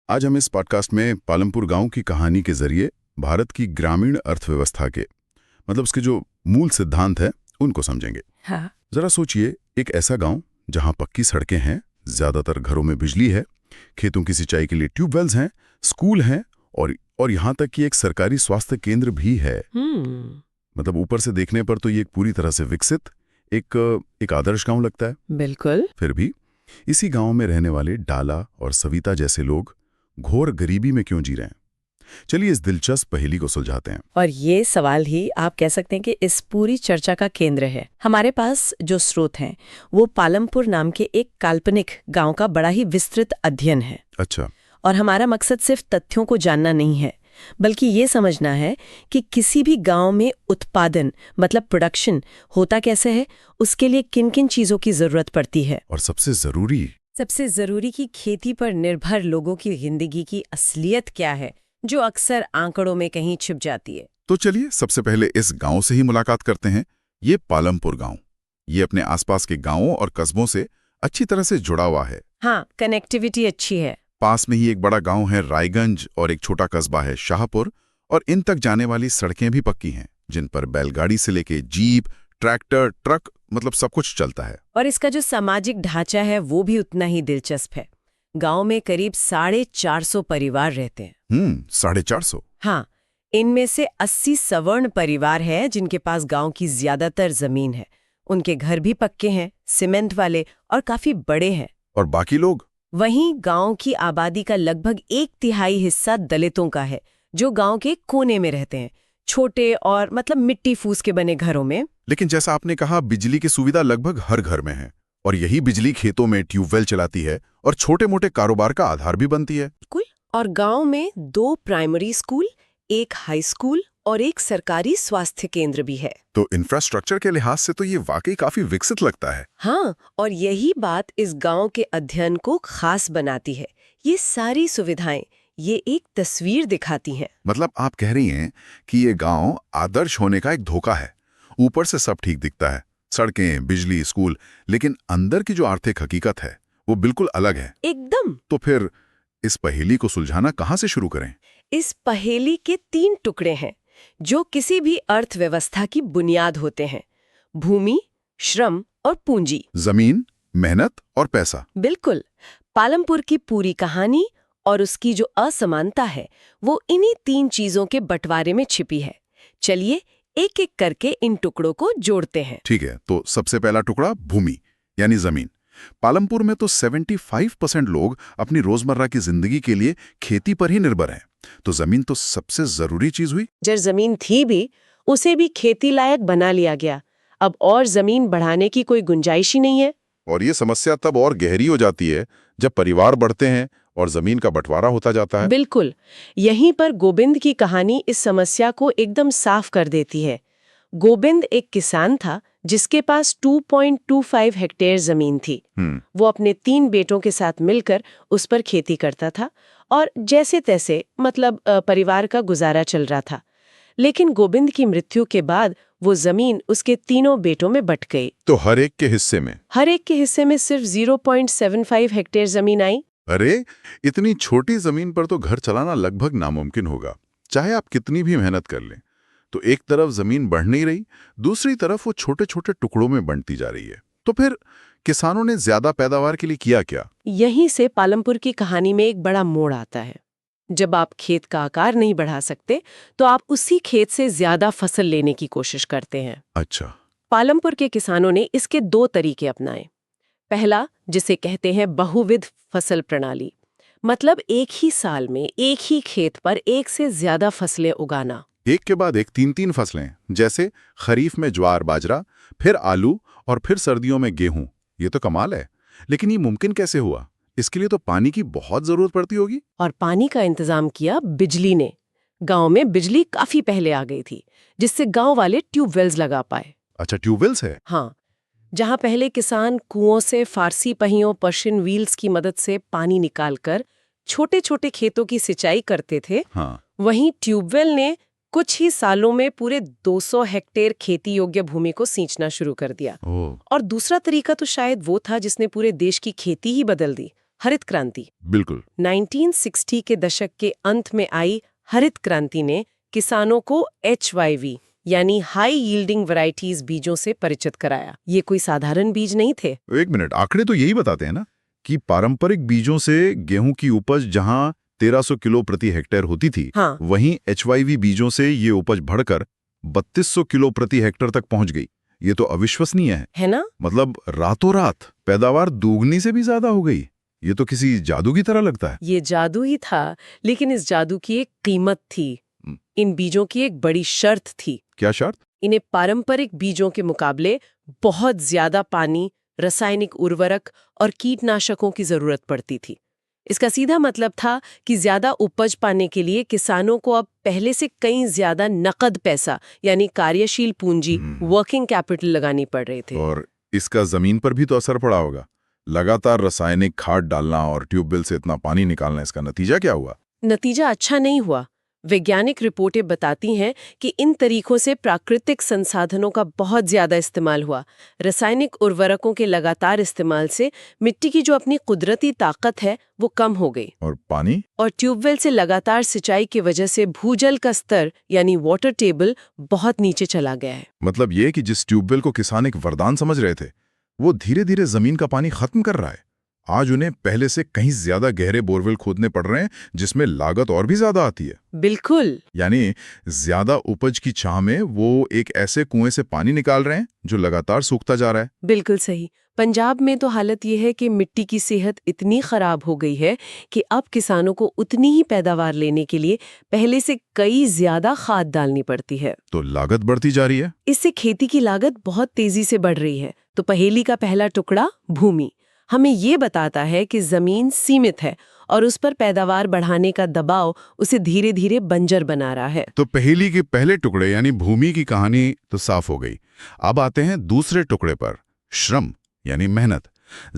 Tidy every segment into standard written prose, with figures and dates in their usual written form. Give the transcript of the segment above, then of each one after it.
आज हम इस पॉडकास्ट में पालमपुर गांव की कहानी के जरिए भारत की ग्रामीण अर्थव्यवस्था के उसके जो मूल सिद्धांत हैं उनको समझेंगे। हाँ। जरा सोचिए, एक ऐसा गांव जहां पक्की सड़कें हैं, ज्यादातर घरों में बिजली है, खेतों की सिंचाई के लिए ट्यूबवेल्स हैं, स्कूल हैं और यहां तक कि एक सरकारी स्वास्थ्य केंद्र भी है। ऊपर से देखने पर तो ये एक पूरी तरह से विकसित एक आदर्श गांव लगता है। बिल्कुल। फिर भी इसी गांव में रहने वाले डाला और सविता जैसे लोग घोर गरीबी में क्यों जी रहे हैं? चलिए इस दिलचस्प पहेली को सुलझाते हैं। और ये सवाल ही आप कह सकते हैं कि इस पूरी चर्चा का केंद्र है। हमारे पास जो स्रोत हैं वो पालमपुर नाम के एक काल्पनिक गांव का बड़ा ही विस्तृत अध्ययन है। अच्छा। और हमारा मकसद सिर्फ तथ्यों को जानना नहीं है, बल्कि ये समझना है कि किसी भी गांव में उत्पादन प्रोडक्शन होता कैसे है, उसके लिए किन किन चीजों की जरूरत पड़ती है, और सबसे जरूरी कि खेती पर निर्भर लोगों की जिंदगी की असलियत क्या है, जो अक्सर आंकड़ों में कहीं छिप जाती है। तो चलिए सबसे पहले इस गांव से ही मुलाकात करते हैं। ये पालमपुर गांव, ये अपने आसपास के गांवों और कस्बों से अच्छी तरह से जुड़ा हुआ है। हाँ, कनेक्टिविटी अच्छी है। पास में ही एक बड़ा गांव है रायगंज और एक छोटा कस्बा है शाहपुर, और इन तक जाने वाली सड़कें भी पक्की हैं, जिन पर बैलगाड़ी से लेके जीप, ट्रैक्टर, ट्रक सब कुछ चलता है। और इसका जो सामाजिक ढांचा है वो भी उतना ही दिलचस्प है। गांव में करीब 450 परिवार रहते हैं। 450? हाँ, इनमें से 80 सवर्ण परिवार है जिनके पास गांव की ज्यादातर जमीन है। उनके घर भी पक्के हैं, सीमेंट वाले और काफी बड़े हैं। और बाकी लोग? वहीं गांव की आबादी का लगभग 1/3 हिस्सा दलितों का है, जो गांव के कोने में रहते हैं, छोटे और मिट्टी फूस के बने घरों में। लेकिन जैसा आपने कहा, बिजली की सुविधा लगभग हर घर में है, और यही बिजली खेतों में ट्यूबवेल चलाती है और छोटे मोटे कारोबार का आधार भी बनती है। और गांव में 2 प्राइमरी स्कूल, एक हाई स्कूल और एक सरकारी स्वास्थ्य केंद्र भी है। तो इंफ्रास्ट्रक्चर के लिहाज से तो ये वाकई काफी विकसित लगता है। हाँ, और यही बात इस गांव के अध्ययन को खास बनाती है। ये सारी सुविधाएं ये एक तस्वीर दिखाती हैं। आप कह रही हैं कि ये गांव आदर्श होने का एक धोखा है। ऊपर से सब ठीक दिखता है, सड़कें, बिजली, स्कूल, लेकिन अंदर की जो आर्थिक हकीकत है वो बिल्कुल अलग है। एकदम। तो फिर इस पहेली को सुलझाना कहाँ से शुरू करें? इस पहेली के 3 टुकड़े हैं जो किसी भी अर्थव्यवस्था की बुनियाद होते हैं: भूमि, श्रम और पूंजी। जमीन, मेहनत और पैसा। बिल्कुल। पालमपुर की पूरी कहानी और उसकी जो असमानता है वो इन्हीं 3 चीजों के बंटवारे में छिपी है। चलिए एक एक करके इन टुकड़ों को जोड़ते हैं। ठीक है, तो सबसे पहला टुकड़ा भूमि यानी जमीन। पालमपुर में तो 75% लोग अपनी रोजमर्रा की जिंदगी के लिए खेती पर ही निर्भर हैं। तो जमीन तो सबसे जरूरी चीज हुई। जब जमीन थी भी, उसे भी खेती लायक बना लिया गया। अब और जमीन बढ़ाने की कोई गुंजाइश ही नहीं है। और ये समस्या तब और गहरी हो जाती है जब परिवार बढ़ते हैं और जमीन का बंटवारा होता जाता है। बिल्कुल। यहीं पर गोविंद की कहानी इस समस्या को एकदम साफ कर देती है। गोविंद एक किसान था जिसके पास 2.25 हेक्टेयर जमीन थी। वो अपने 3 बेटों के साथ मिलकर उस पर खेती करता था और जैसे तैसे परिवार का गुजारा चल रहा था। लेकिन गोविंद की मृत्यु के बाद वो जमीन उसके 3 बेटों में बंट गई। तो हर एक के हिस्से में सिर्फ 0.75 हेक्टेयर जमीन आई। अरे, इतनी छोटी जमीन पर तो घर चलाना लगभग नामुमकिन होगा, चाहे आप कितनी भी मेहनत कर लें। तो एक तरफ जमीन बढ़ नहीं रही, दूसरी तरफ वो छोटे छोटे टुकड़ों में बंटती जा रही है। तो फिर किसानों ने ज्यादा पैदावार के लिए किया क्या? यहीं से पालमपुर की कहानी में एक बड़ा मोड़ आता है। जब आप खेत का आकार नहीं बढ़ा सकते तो आप उसी खेत से ज्यादा फसल लेने की कोशिश करते हैं। अच्छा। पालमपुर के किसानों ने इसके 2 तरीके अपनाए। पहला, जिसे कहते हैं बहुविध फसल प्रणाली, एक ही साल में एक ही खेत पर एक से ज्यादा फसलें उगाना। एक के बाद एक 3-3 फसलें, जैसे खरीफ में ज्वार बाजरा, फिर आलू और फिर सर्दियों में गेहूं। ये तो कमाल है। लेकिन ये मुमकिन कैसे हुआ? इसके लिए तो पानी की बहुत जरूरत पड़ती होगी। और पानी का इंतजाम किया बिजली ने। गांव में बिजली काफी पहले आ गई थी, जिससे गांव वाले ट्यूबवेल्स लगा पाए। अच्छा, ट्यूबवेल्स है? हाँ। जहां पहले किसान कुओं से फारसी पहियों पर्शियन व्हील्स की मदद से पानी निकालकर छोटे छोटे खेतों की सिंचाई करते थे, हाँ। वहीं ट्यूबवेल ने कुछ ही सालों में पूरे 200 हेक्टेयर खेती योग्य भूमि को सींचना शुरू कर दिया। और दूसरा तरीका तो शायद वो था जिसने पूरे देश की खेती ही बदल दी, हरित क्रांति। बिल्कुल। 1960 के दशक के अंत में आई हरित क्रांति ने किसानों को HYV यानी हाई यील्डिंग वैरायटीज बीजों से परिचित कराया। ये कोई साधारण बीज नहीं थे। एक मिनट, आंकड़े तो यही बताते हैं ना कि पारंपरिक बीजों से गेहूं की उपज जहां 1300 किलो प्रति हेक्टेयर होती थी, हाँ। वहीं HYV बीजों से ये उपज बढ़कर 3200 किलो प्रति हेक्टेयर तक पहुंच गई। ये तो अविश्वसनीय है ना? मतलब रातों रात पैदावार दोगुनी से भी ज्यादा हो गई। ये तो किसी जादू की तरह लगता है। ये जादू ही था, लेकिन इस जादू की एक कीमत थी। इन बीजों की एक बड़ी शर्त थी। क्या शर्त? इन्हें पारंपरिक बीजों के मुकाबले बहुत ज्यादा पानी, रासायनिक उर्वरक और कीटनाशकों की जरूरत पड़ती थी। इसका सीधा मतलब था कि ज्यादा उपज पाने के लिए किसानों को अब पहले से कहीं ज्यादा नकद पैसा यानी कार्यशील पूंजी, वर्किंग कैपिटल लगानी पड़ रही थी। और इसका जमीन पर भी तो असर पड़ा होगा। लगातार रासायनिक खाद डालना और ट्यूबवेल से इतना पानी निकालना, इसका नतीजा क्या हुआ? नतीजा अच्छा नहीं हुआ। वैज्ञानिक रिपोर्टें बताती हैं कि इन तरीकों से प्राकृतिक संसाधनों का बहुत ज्यादा इस्तेमाल हुआ। रासायनिक उर्वरकों के लगातार इस्तेमाल से मिट्टी की जो अपनी कुदरती ताकत है वो कम हो गई। और पानी? और ट्यूबवेल से लगातार सिंचाई की वजह से भूजल का स्तर यानी वाटर टेबल बहुत नीचे चला गया है। मतलब ये कि जिस ट्यूबवेल को किसान एक वरदान समझ रहे थे, वो धीरे धीरे जमीन का पानी खत्म कर रहा है। आज उन्हें पहले से कहीं ज्यादा गहरे बोरवेल खोदने पड़ रहे हैं, जिसमें लागत और भी ज्यादा आती है। बिल्कुल। यानी ज्यादा उपज की चाह में वो एक ऐसे कुएं से पानी निकाल रहे हैं जो लगातार सूखता जा रहा है। बिल्कुल सही। पंजाब में तो हालत ये है कि मिट्टी की सेहत इतनी खराब हो गई है कि अब किसानों को उतनी ही पैदावार लेने के लिए पहले से कई ज्यादा खाद डालनी पड़ती है। तो लागत बढ़ती जा रही है। इससे खेती की लागत बहुत तेजी से बढ़ रही है। तो पहेली का पहला टुकड़ा भूमि हमें ये बताता है कि जमीन सीमित है और उस पर पैदावार बढ़ाने का दबाव उसे धीरे धीरे बंजर बना रहा है। तो पहेली के पहले टुकड़े यानी भूमि की कहानी तो साफ हो गई। अब आते हैं दूसरे टुकड़े पर, श्रम यानी मेहनत।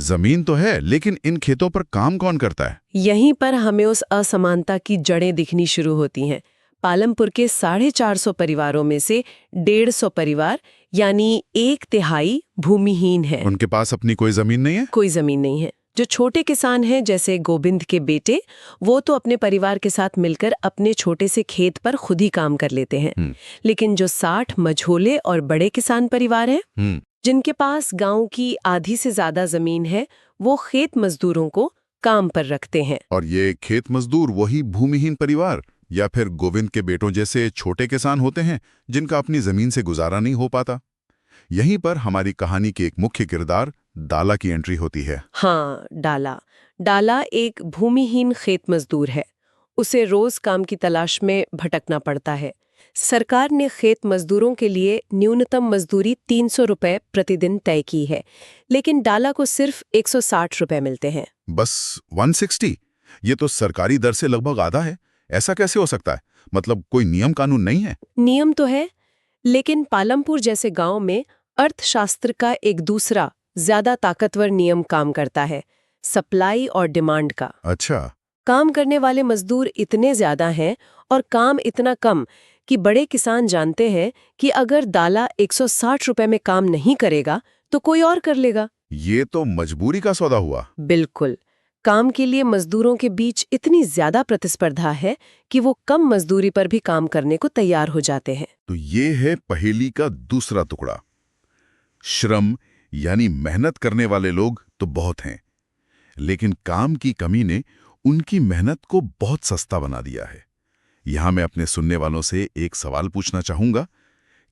जमीन तो है, लेकिन इन खेतों पर काम कौन करता है? यहीं पर हमें उस असमानता की जड़ें दिखनी शुरू होती हैं। पालमपुर के 450 परिवारों में से 150 परिवार यानी 1/3 भूमिहीन है। उनके पास अपनी कोई जमीन नहीं है? कोई जमीन नहीं है। जो छोटे किसान हैं जैसे गोविंद के बेटे, वो तो अपने परिवार के साथ मिलकर अपने छोटे से खेत पर खुद ही काम कर लेते हैं। लेकिन जो 60 मझोले और बड़े किसान परिवार हैं, जिनके पास गांव की आधी से ज्यादा जमीन है, वो खेत मजदूरों को काम पर रखते हैं। और ये खेत मजदूर वही भूमिहीन परिवार या फिर गोविंद के बेटों जैसे छोटे किसान होते हैं जिनका अपनी जमीन से गुजारा नहीं हो पाता। यहीं पर हमारी कहानी के एक मुख्य किरदार डाला की एंट्री होती है। हाँ, डाला एक भूमिहीन खेत मजदूर है। उसे रोज काम की तलाश में भटकना पड़ता है। सरकार ने खेत मजदूरों के लिए न्यूनतम मजदूरी 300 रुपए प्रतिदिन तय की है, लेकिन डाला को सिर्फ 160 रुपए मिलते हैं। बस 160? ये तो सरकारी दर से लगभग आधा है। ऐसा कैसे हो सकता है? मतलब कोई नियम कानून नहीं है? नियम तो है, लेकिन पालमपुर जैसे गांव में अर्थशास्त्र का एक दूसरा ज्यादा ताकतवर नियम काम करता है, सप्लाई और डिमांड का। अच्छा। काम करने वाले मजदूर इतने ज्यादा हैं और काम इतना कम कि बड़े किसान जानते हैं कि अगर डाला 160 रुपए में काम नहीं करेगा तो कोई और कर लेगा। ये तो मजबूरी का सौदा हुआ। बिल्कुल। काम के लिए मजदूरों के बीच इतनी ज्यादा प्रतिस्पर्धा है कि वो कम मजदूरी पर भी काम करने को तैयार हो जाते हैं। तो ये है पहेली का दूसरा टुकड़ा। श्रम यानी मेहनत करने वाले लोग तो बहुत हैं, लेकिन काम की कमी ने उनकी मेहनत को बहुत सस्ता बना दिया है। यहां मैं अपने सुनने वालों से एक सवाल पूछना चाहूंगा।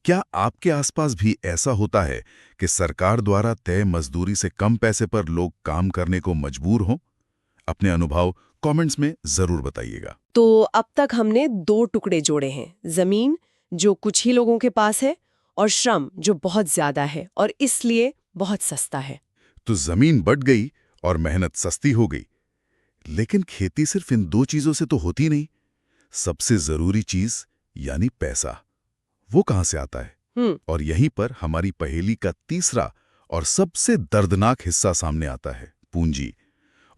क्या आपके आसपास भी ऐसा होता है कि सरकार द्वारा तय मजदूरी से कम पैसे पर लोग काम करने को मजबूर हों? अपने अनुभव कमेंट्स में जरूर बताइएगा। तो अब तक हमने 2 टुकड़े जोड़े हैं, जमीन जो कुछ ही लोगों के पास है और श्रम जो बहुत ज्यादा है और इसलिए बहुत सस्ता है। तो जमीन बढ़ गई और मेहनत सस्ती हो गई, लेकिन खेती सिर्फ इन 2 चीजों से तो होती नहीं। सबसे जरूरी चीज यानी पैसा, वो कहां से आता है? और यहीं पर हमारी पहेली का तीसरा और सबसे दर्दनाक हिस्सा सामने आता है, पूंजी।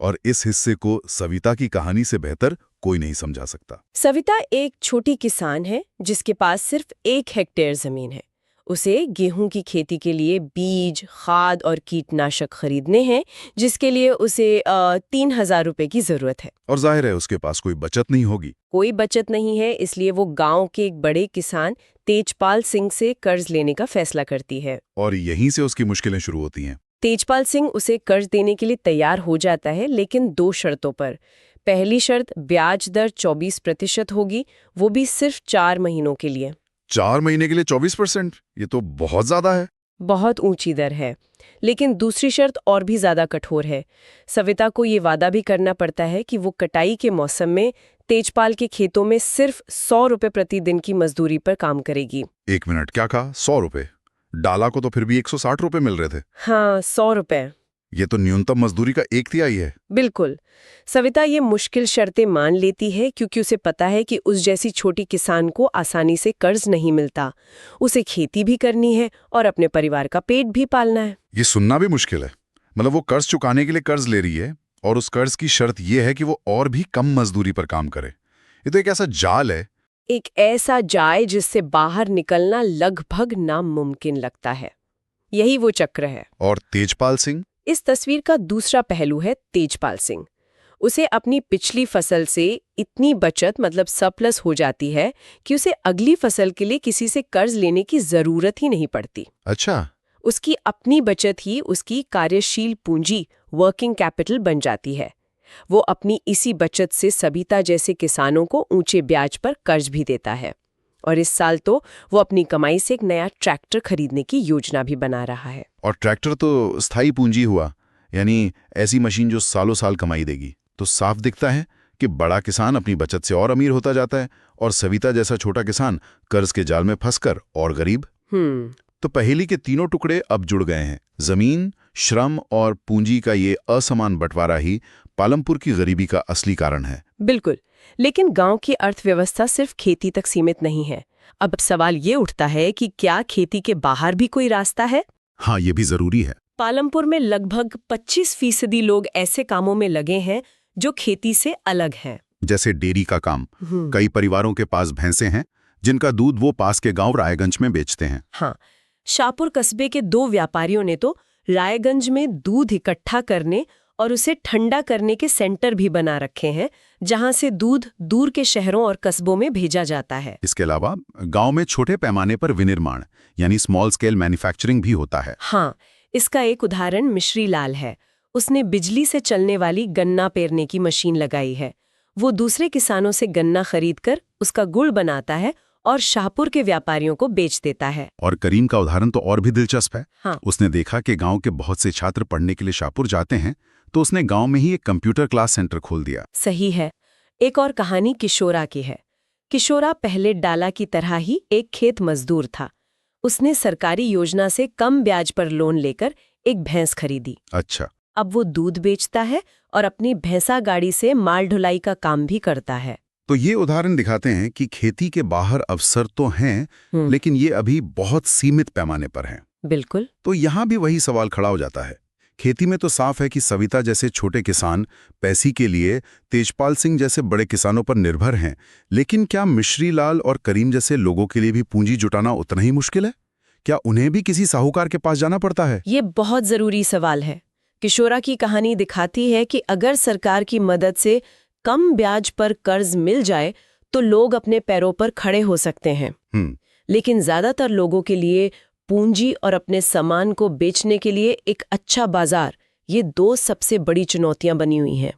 और इस हिस्से को सविता की कहानी से बेहतर कोई नहीं समझा सकता। सविता एक छोटी किसान है जिसके पास सिर्फ 1 हेक्टेयर जमीन है। उसे गेहूं की खेती के लिए बीज, खाद और कीटनाशक खरीदने हैं, जिसके लिए उसे 3,000 रुपए की जरूरत है। और जाहिर है उसके पास कोई बचत नहीं होगी। कोई बचत नहीं है, इसलिए वो गांव के एक बड़े किसान तेजपाल सिंह से कर्ज लेने का फैसला करती है। और यहीं से उसकी मुश्किलें शुरू होती हैं। तेजपाल सिंह उसे कर्ज देने के लिए तैयार हो जाता है, लेकिन 2 शर्तों पर। पहली शर्त, ब्याज दर 24% होगी, वो भी सिर्फ 4 महीनों के लिए। 4 महीने के लिए 24%? ये तो बहुत ज्यादा है। बहुत ऊंची दर है। लेकिन दूसरी शर्त और भी ज्यादा कठोर है। सविता को ये वादा भी करना पड़ता है कि वो कटाई के मौसम में तेजपाल के खेतों में सिर्फ 100 रुपए प्रतिदिन की मजदूरी पर काम करेगी। 1 मिनट, क्या कहा? 100 रुपए? डाला को तो फिर भी 160 रुपए मिल रहे थे। हाँ, 100 रुपए। ये तो न्यूनतम मजदूरी का 1/3 है। बिल्कुल। सविता ये मुश्किल शर्तें मान लेती है क्योंकि उसे पता है कि उस जैसी छोटी किसान को आसानी से कर्ज नहीं मिलता। उसे खेती भी करनी है और अपने परिवार का पेट भी पालना है। ये सुनना भी मुश्किल है। मतलब वो कर्ज चुकाने के लिए कर्ज ले रही है और उस कर्ज की शर्त ये है कि वो और भी कम मजदूरी पर काम करे। ये तो एक ऐसा जाल है। एक ऐसा जाल जिससे बाहर निकलना लगभग नामुमकिन लगता है। यही वो चक्र है। और तेजपाल सिंह? इस तस्वीर का दूसरा पहलू है तेजपाल सिंह। उसे अपनी पिछली फसल से इतनी बचत मतलब सरप्लस हो जाती है कि उसे अगली फसल के लिए किसी से कर्ज लेने की जरूरत ही नहीं पड़ती। अच्छा। उसकी अपनी बचत ही उसकी कार्यशील पूंजी, वर्किंग कैपिटल बन जाती है। वो अपनी इसी बचत से सविता जैसे किसानों को ऊंचे ब्याज पर कर्ज भी देता है। और इस साल तो वो अपनी कमाई से एक नया ट्रैक्टर खरीदने की योजना भी बना रहा है। और ट्रैक्टर तो स्थायी पूंजी हुआ, यानी ऐसी मशीन जो सालों साल कमाई देगी। तो साफ दिखता है कि बड़ा किसान अपनी बचत से और अमीर होता जाता है और सविता जैसा छोटा किसान कर्ज के जाल में फंसकर और गरीब। तो पहेली के तीनों टुकड़े अब जुड़ गए हैं। जमीन, श्रम और पूंजी का ये असमान बंटवारा ही पालमपुर की गरीबी का असली कारण है। बिल्कुल। लेकिन गांव की अर्थव्यवस्था सिर्फ खेती तक सीमित नहीं है। अब सवाल ये उठता है कि क्या खेती के बाहर भी कोई रास्ता है? हाँ, ये भी जरूरी है। पालमपुर में लगभग 25% लोग ऐसे कामों में लगे हैं जो खेती से अलग हैं। जैसे डेयरी का काम। कई परिवारों के पास भैंसें हैं जिनका दूध वो पास के गांव रायगंज में बेचते हैं। हाँ, शाहपुर कस्बे के 2 व्यापारियों ने तो रायगंज में दूध इकट्ठा करने और उसे ठंडा करने के सेंटर भी बना रखे हैं, जहां से दूध दूर के शहरों और कस्बों में भेजा जाता है। इसके अलावा गांव में छोटे पैमाने पर विनिर्माण यानी स्मॉल स्केल मैन्युफैक्चरिंग भी होता है। हाँ, इसका एक उदाहरण मिश्री लाल है। उसने बिजली से चलने वाली गन्ना पेरने की मशीन लगाई है। वो दूसरे किसानों से गन्ना खरीदकर उसका गुड़ बनाता है और शाहपुर के व्यापारियों को बेच देता है। और करीम का उदाहरण तो और भी दिलचस्प है। हाँ। उसने देखा कि गांव के बहुत से छात्र पढ़ने के लिए शाहपुर जाते हैं, तो उसने गांव में ही एक कंप्यूटर क्लास सेंटर खोल दिया। सही है। एक और कहानी किशोरा की है। किशोरा पहले डाला की तरह ही एक खेत मजदूर था। उसने सरकारी योजना से कम ब्याज पर लोन लेकर एक भैंस खरीदी। अच्छा। अब वो दूध बेचता है और अपनी भैंसा गाड़ी से माल ढुलाई का काम भी करता है। तो ये उदाहरण दिखाते हैं कि खेती के बाहर अवसर तो हैं, लेकिन ये अभी बहुत सीमित पैमाने पर हैं। बिल्कुल। तो यहाँ भी वही सवाल खड़ा हो जाता है। खेती में तो साफ है कि सविता जैसे छोटे किसान पैसे के लिए तेजपाल सिंह जैसे बड़े किसानों पर निर्भर हैं, लेकिन क्या मिश्री लाल और करीम जैसे लोगों के लिए भी पूंजी जुटाना उतना ही मुश्किल है? क्या उन्हें भी किसी साहूकार के पास जाना पड़ता है? ये बहुत जरूरी सवाल है। किशोरा की कहानी दिखाती है कि अगर सरकार की मदद से कम ब्याज पर कर्ज मिल जाए तो लोग अपने पैरों पर खड़े हो सकते हैं। लेकिन ज्यादातर लोगों के लिए पूंजी और अपने सामान को बेचने के लिए एक अच्छा बाजार, ये 2 सबसे बड़ी चुनौतियां बनी हुई हैं।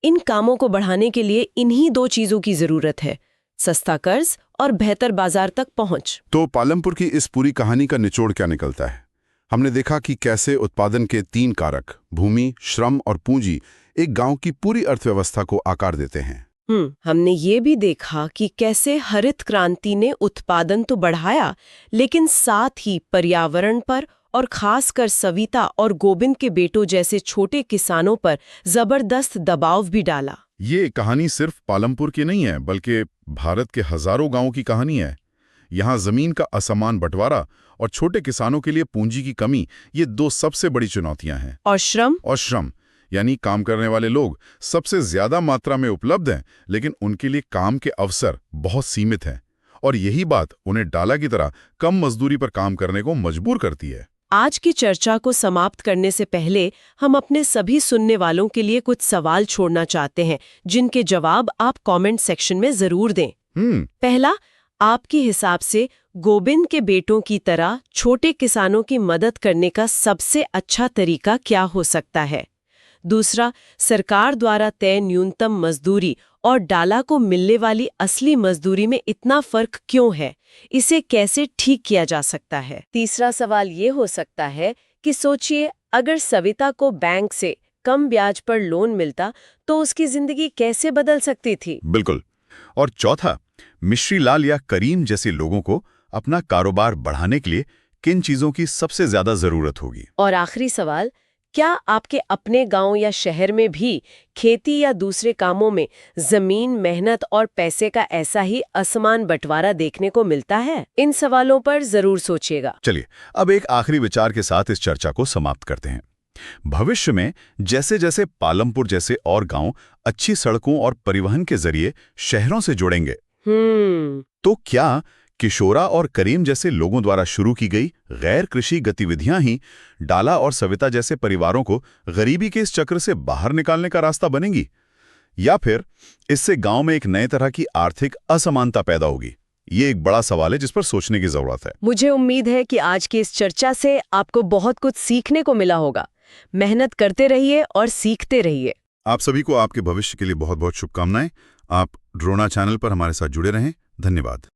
इन कामों को बढ़ाने के लिए इन्हीं 2 चीजों की जरूरत है, सस्ता कर्ज और बेहतर बाजार तक पहुंच। तो पालमपुर की इस पूरी कहानी का निचोड़ क्या निकलता है? हमने देखा कि कैसे उत्पादन के 3 कारक, भूमि, श्रम और पूंजी, एक गांव की पूरी अर्थव्यवस्था को आकार देते हैं। हमने ये भी देखा कि कैसे हरित क्रांति ने उत्पादन तो बढ़ाया, लेकिन साथ ही पर्यावरण पर और खासकर सविता और गोविंद के बेटों जैसे छोटे किसानों पर जबरदस्त दबाव भी डाला। ये कहानी सिर्फ पालमपुर की नहीं है, बल्कि भारत के हजारों गांवों की कहानी है। यहाँ जमीन का असमान बंटवारा और छोटे किसानों के लिए पूंजी की कमी, ये 2 सबसे बड़ी चुनौतियां हैं। और श्रम यानी काम करने वाले लोग सबसे ज्यादा मात्रा में उपलब्ध हैं, लेकिन उनके लिए काम के अवसर बहुत सीमित हैं। और यही बात उन्हें डाला की तरह कम मजदूरी पर काम करने को मजबूर करती है। आज की चर्चा को समाप्त करने से पहले हम अपने सभी सुनने वालों के लिए कुछ सवाल छोड़ना चाहते हैं, जिनके जवाब आप कमेंट सेक्शन में जरूर दें। पहला, आपके हिसाब से गोबिंद के बेटों की तरह छोटे किसानों की मदद करने का सबसे अच्छा तरीका क्या हो सकता है? दूसरा, सरकार द्वारा तय न्यूनतम मजदूरी और डाला को मिलने वाली असली मजदूरी में इतना फर्क क्यों है? इसे कैसे ठीक किया जा सकता है? तीसरा सवाल ये हो सकता है कि सोचिए, अगर सविता को बैंक से कम ब्याज पर लोन मिलता तो उसकी जिंदगी कैसे बदल सकती थी? बिल्कुल। और चौथा, मिश्री लाल या करीम जैसे लोगों को अपना कारोबार बढ़ाने के लिए किन चीजों की सबसे ज्यादा जरूरत होगी? और आखिरी सवाल, क्या आपके अपने गांव या शहर में भी खेती या दूसरे कामों में जमीन, मेहनत और पैसे का ऐसा ही असमान बंटवारा देखने को मिलता है? इन सवालों पर जरूर सोचिएगा। चलिए, अब एक आखिरी विचार के साथ इस चर्चा को समाप्त करते हैं। भविष्य में जैसे जैसे पालमपुर जैसे और गांव अच्छी सड़कों और परिवहन के जरिए शहरों से जुड़ेंगे, तो क्या किशोरा और करीम जैसे लोगों द्वारा शुरू की गई गैर कृषि गतिविधियां ही डाला और सविता जैसे परिवारों को गरीबी के इस चक्र से बाहर निकालने का रास्ता बनेंगी? या फिर इससे गांव में एक नए तरह की आर्थिक असमानता पैदा होगी? ये एक बड़ा सवाल है जिस पर सोचने की जरूरत है। मुझे उम्मीद है कि आज की इस चर्चा से आपको बहुत कुछ सीखने को मिला होगा। मेहनत करते रहिए और सीखते रहिए। आप सभी को आपके भविष्य के लिए बहुत बहुत शुभकामनाएं। आप ड्रोना चैनल पर हमारे साथ जुड़े रहें। धन्यवाद।